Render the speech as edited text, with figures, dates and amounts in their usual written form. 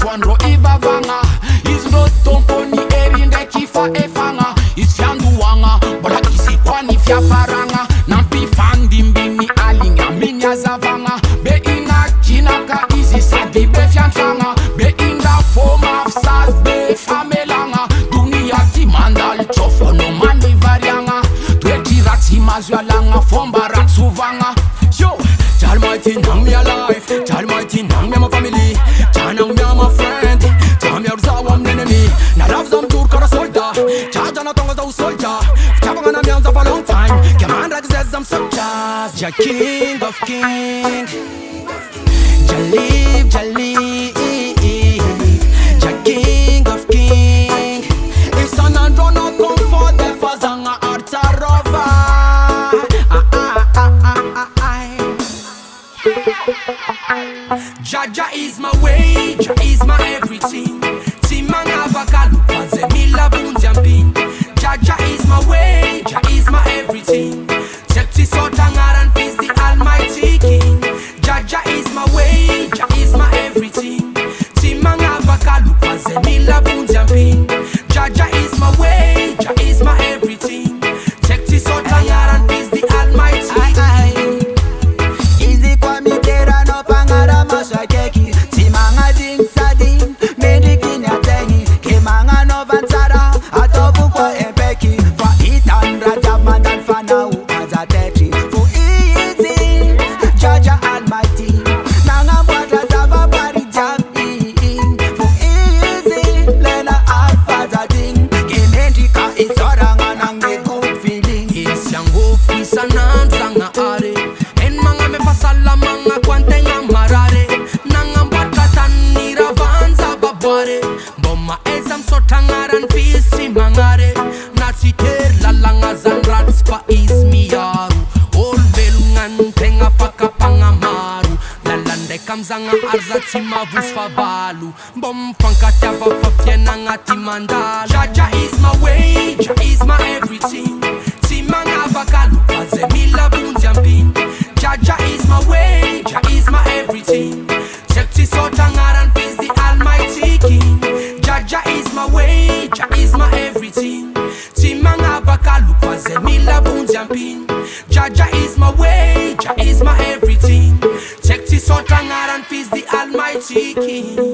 fondro ivavanga izinotomponi erinde kifa efanga isyanduwanga bola isikwani fyafaranga nampifandi mbini alinga minyazavanga be ina kinaka izisadi be fyanfanga be inda foma fsas be famelanga dunia timandal chofono mani varianga twetirati mazwalanga fomba ratsuvanga yo Almighty nang me alive, Almighty nang me my family, nang me my friend, nang me our enemy. Na love some tour kara soldier, charge na tonga za soldier. Tabanga na mianza for a long time. Command like says I'm soldiers. Ja king of king, ja live, ja king of king. It's an andro no comfort the fazanga artarova. Jaja is my way, Jaja is my everything. Timanga bakalu panze mila bunjampin. Jaja is my way, Jaja is my everything. Septi sotangaran peace the Almighty King. Jaja is my way, Jaja is my everything. Timanga bakalu panze mila bunjampin. Jaja is my way, Jaja is my everything. Septi sotangaran peace the Almighty King. Easy kwa mitera no pangara maswakeki Timanga ding sading Mediki nyatengi Kemanga no vansara Atobu kwa empeki Kwa itan raja mandan fanau Azateti For easy Jaja almighty Nanga mwata zava bari jam For easy Lena alfaza ding Gemendika isoranga nange good feeling Isyango fisanan zanga are Salamanga kwantenga marare Nanga mbakatan niravanza babare Boma esam sotangaran fisi mangare Nasiter lalanga zanrats pa ismiyaru Ol belungan tenga pakapanga maru Lalande kamzanga arzati mavus fabalu Bom fanka tava fafyenanga timandala Jaja is my way, Jaja is my everything Timanga bakalu paze mila bunjampin Jaja is my way, Jaja is my everything. Septi sotangaran peace the Almighty King. Jaja is my way, Jaja is my everything. Timanga bakalu paze mila bunjampin. Jaja is my way, Jaja is my everything. Septi sotangaran peace the Almighty King.